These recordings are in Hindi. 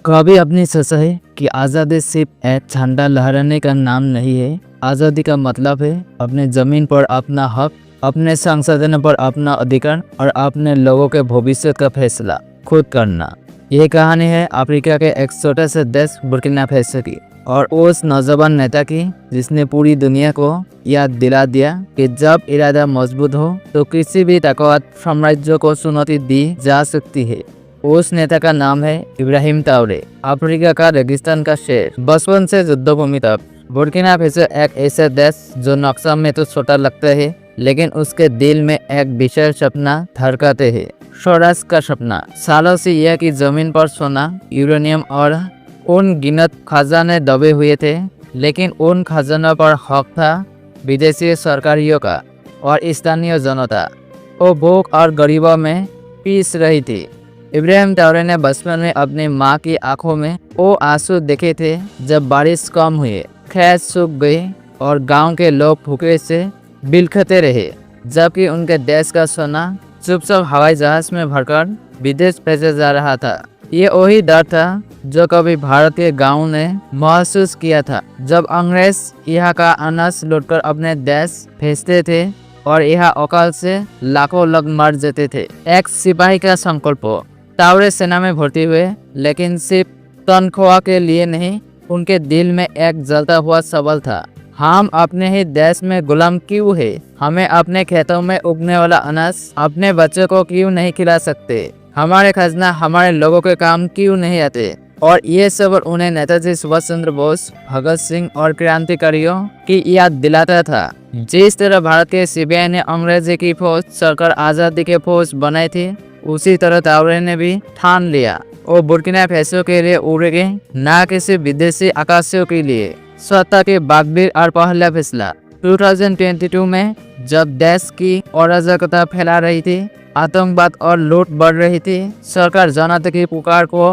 कभी अपनी सोचा है कि आज़ादी सिर्फ एक झंडा लहराने का नाम नहीं है। आज़ादी का मतलब है अपने ज़मीन पर अपना हक, अपने संसाधनों पर अपना अधिकार और अपने लोगों के भविष्य का फैसला खुद करना। यह कहानी है अफ्रीका के एक छोटे से देश बुर्किना फासो की और उस नौजवान नेता की जिसने पूरी दुनिया को याद दिला दिया कि जब इरादा मजबूत हो तो किसी भी ताकत साम्राज्य को चुनौती दी जा सकती है। उस नेता का नाम है इब्राहिम ट्राओरे। अफ्रीका का रेगिस्तान का शेर, बचपन से युद्धभूमि तक। बुर्किना फासो एक ऐसा देश जो नक्शा में तो छोटा लगता है, लेकिन उसके दिल में एक विशाल सपना धड़काते है, स्वराज का सपना। सालों से यह की जमीन पर सोना, यूरेनियम और अनगिनत खजाने दबे हुए थे, लेकिन उन खजानों पर हक था विदेशी सरकारियों का और स्थानीय जनता। वो भूख और गरीबों में पीस रही थी। इब्राहिम ट्राओरे ने बचपन में अपनी माँ की आंखों में वो आंसू देखे थे जब बारिश कम हुई, खेत सूख गए और गांव के लोग भूखे से बिलखते रहे, जबकि उनके देश का सोना चुपचाप हवाई जहाज में भरकर विदेश भेजा जा रहा था। ये वही डर था जो कभी भारत के गाँव ने महसूस किया था जब अंग्रेज यहाँ का अनाज लूटकर अपने देश भेजते थे और यहाँ अकाल से लाखों लोग मर जाते थे। एक सिपाही का संकल्प। ट्राओरे सेना में भर्ती हुए, लेकिन सिर्फ तनख्वाह के लिए नहीं। उनके दिल में एक जलता हुआ सवाल था, हम अपने ही देश में गुलाम क्यों है? हमें अपने खेतों में उगने वाला अनाज अपने बच्चों को क्यों नहीं खिला सकते? हमारे खजाना हमारे लोगों के काम क्यों नहीं आते? और ये सवाल उन्हें नेताजी सुभाष चंद्र बोस, भगत सिंह और क्रांतिकारियों की याद दिलाता था। जिस तरह भारत के सीबीआई ने अंग्रेजी की फौज सरकार आज़ादी के फौज बनाई थी, उसी तरह ट्राओरे ने भी ठान लिया वो बुर्किना फासो के लिए उड़ेंगे, न किसी विदेशी आकाशियों के लिए। सत्ता के बागडोर और पहला फैसला। 2022 में जब देश की अराजकता फैला रही थी, आतंकवाद और लूट बढ़ रही थी, सरकार जनता की पुकार को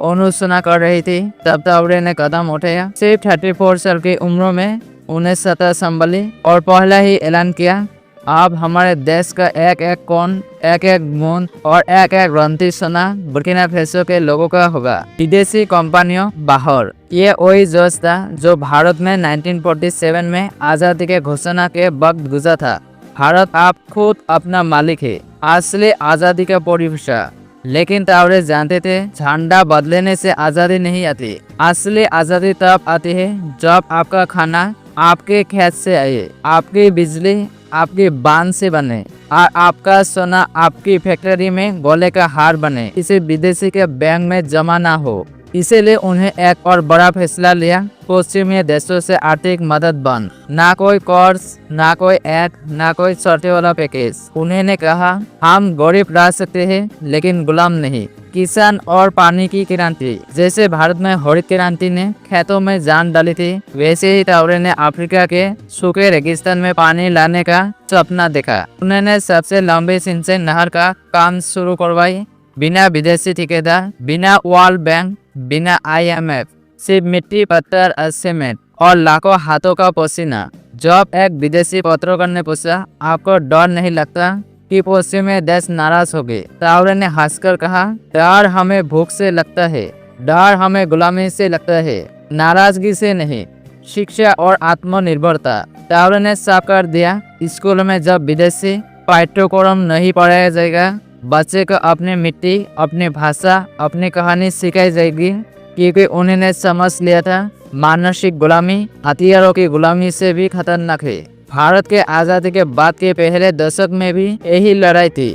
अनुसुना कर रही थी, तब ट्राओरे ने कदम उठाया। सिर्फ 34 साल की उम्र में उन्हें सत्ता संभाली और पहला ही ऐलान किया, अब हमारे देश का एक एक कोन, एक एक बूंद और एक एक रंती सोना बुर्किना फासो के लोगों का होगा। विदेशी कंपनियों बाहर। ये वही जोश था जो भारत में 1947 में आज़ादी के घोषणा के वक्त गुजरा था। भारत आप खुद अपना मालिक है, असली आज़ादी का परिभाषा। लेकिन ट्राओरे जानते थे झंडा बदलने से आज़ादी नहीं आती। असली आज़ादी तब आती है जब आपका खाना आपके खेत से आए, आपकी बिजली आपकी बांध से बने और आपका सोना आपकी फैक्ट्री में गोले का हार बने, किसी विदेशी के बैंक में जमा ना हो। इसीलिए उन्हें एक और बड़ा फैसला लिया, पश्चिमी देशों से आर्थिक मदद बंद। ना कोई कर्ज, ना कोई ऐड, ना कोई शर्तें वाला पैकेज। उन्होंने कहा, हम गरीब रह सकते हैं लेकिन गुलाम नहीं। किसान और पानी की क्रांति। जैसे भारत में हरित क्रांति ने खेतों में जान डाली थी, वैसे ही ट्राओरे ने अफ्रीका के सूखे रेगिस्तान में पानी लाने का सपना देखा। उन्होंने सबसे लंबी सिंचाई नहर का काम शुरू करवाई, बिना विदेशी ठेकेदार, बिना वर्ल्ड बैंक, बिना IMF, सिर्फ मिट्टी, पत्थर और सीमेंट और लाखों हाथों का पसीना। जब एक विदेशी पत्रकार ने पूछा, आपको डर नहीं लगता कि पश्चिमी देश नाराज हो गए? ट्राओरे ने हंसकर कहा, डर हमें भूख से लगता है, डर हमें गुलामी से लगता है, नाराजगी से नहीं। शिक्षा और आत्मनिर्भरता। ट्राओरे ने साफ कर दिया, स्कूल में जब विदेशी पाठ्यक्रम नहीं पढ़ाया जाएगा, बच्चे को अपनी मिट्टी, अपनी भाषा, अपनी कहानी सिखाई जाएगी, क्योंकि उन्होंने समझ लिया था मानसिक गुलामी हथियारों की गुलामी से भी खतरनाक है। भारत के आज़ादी के बाद के पहले दशक में भी यही लड़ाई थी।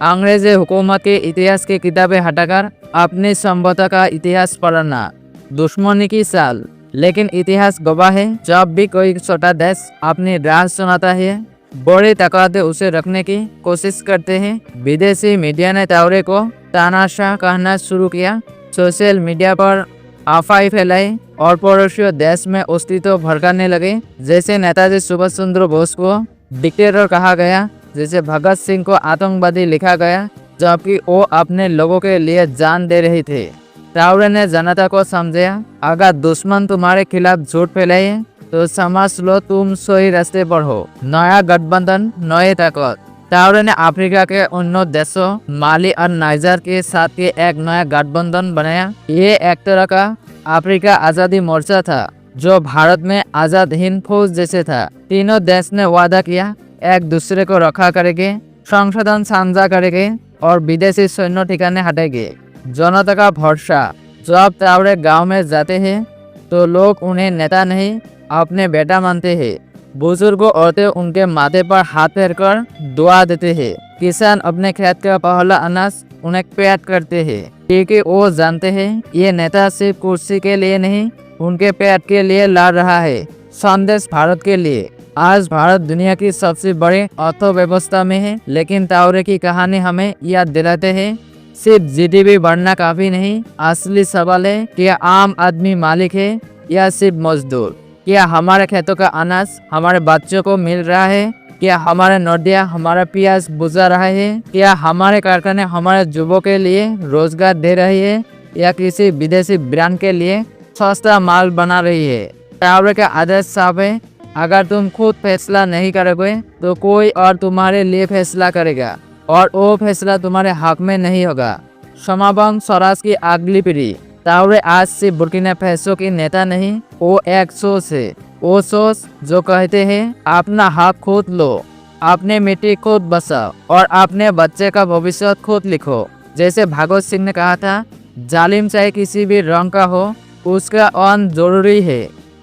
अंग्रेजी हुकूमत के इतिहास की किताबें हटाकर अपनी सभ्यता का इतिहास पढ़ना दुश्मनी की साल। लेकिन इतिहास गवाह है, जब भी कोई छोटा देश अपनी राह सुनाता है, बड़ी ताकतें उसे रखने की कोशिश करते हैं। विदेशी मीडिया ने ट्राओरे को तानाशाह कहना शुरू किया, सोशल मीडिया पर अफवाह फैलाई और पड़ोसी देश में अस्तित्व भड़काने लगे। जैसे नेताजी सुभाष चंद्र बोस को डिक्टेटर कहा गया, जैसे भगत सिंह को आतंकवादी लिखा गया, जबकि वो अपने लोगों के लिए जान दे रहे थे। ट्राओरे ने जनता को समझाया, अगर दुश्मन तुम्हारे खिलाफ झूठ फैलाए तो समझ लो तुम सही रास्ते पर हो। नया गठबंधन, नए ताकत। टावरे ने अफ्रीका के अन्य देशों माली और नाइजर के साथ ये एक नया गठबंधन बनाया। ये एक तरह का अफ्रीका आज़ादी मोर्चा था जो भारत में आज़ाद हिंद फौज जैसे था। तीनों देश ने वादा किया एक दूसरे को रक्षा करेंगे, संशोधन साझा करेंगे और विदेशी सैन्य ठिकाने हटेंगे। जनता का भरोसा। जब टावरे गांव में जाते हैं तो लोग उन्हें नेता नहीं अपने बेटा मानते हैं। बुजुर्गों औरतें उनके माथे पर हाथ फेर कर दुआ देते हैं। किसान अपने खेत का पहला अनाज उन्हें पेट करते हैं क्योंकि वो जानते हैं ये नेता सिर्फ कुर्सी के लिए नहीं उनके पेट के लिए लड़ रहा है। संदेश भारत के लिए। आज भारत दुनिया की सबसे बड़ी अर्थव्यवस्था में है, लेकिन टावरे की कहानी हमें याद दिलाते हैं सिर्फ जीडीपी बढ़ना काफी नहीं। असली सवाल है क्या आम आदमी मालिक है या सिर्फ मजदूर? क्या हमारे खेतों का अनाज हमारे बच्चों को मिल रहा है? क्या हमारे नदियाँ हमारा प्यास बुझा रहा है? क्या हमारे कारखाने हमारे युवाओं के लिए रोजगार दे रही है या किसी विदेशी ब्रांड के लिए सस्ता माल बना रही है? टावरे का आदेश साफ है, अगर तुम खुद फैसला नहीं करोगे तो कोई और तुम्हारे लिए फैसला करेगा और वो फैसला तुम्हारे हक में नहीं होगा। समापन स्वराज की अगली पीढ़ी। टावरे आज से बुर्किना फासो की नेता नहीं, वो एक सोच है। वो सोच जो कहते हैं अपना हक खुद लो, अपने मिट्टी खुद बचाओ और अपने बच्चे का भविष्य खुद लिखो। जैसे भगत सिंह ने कहा था, जालिम चाहे किसी भी रंग का हो उसका अंत जरूरी है।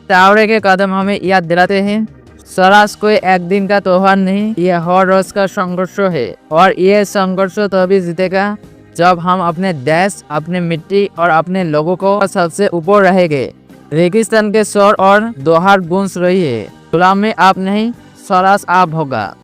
टावरे के कदम हमें याद दिलाते हैं स्वराज कोई एक दिन का त्योहार नहीं, ये हर रोज का संघर्ष है और ये संघर्ष तभी जीतेगा जब हम अपने देश, अपने मिट्टी और अपने लोगों को सबसे ऊपर रहेंगे। रेगिस्तान के स्वर और दोहार गूंज रही है, गुलामी आप नहीं, स्वराज आप होगा।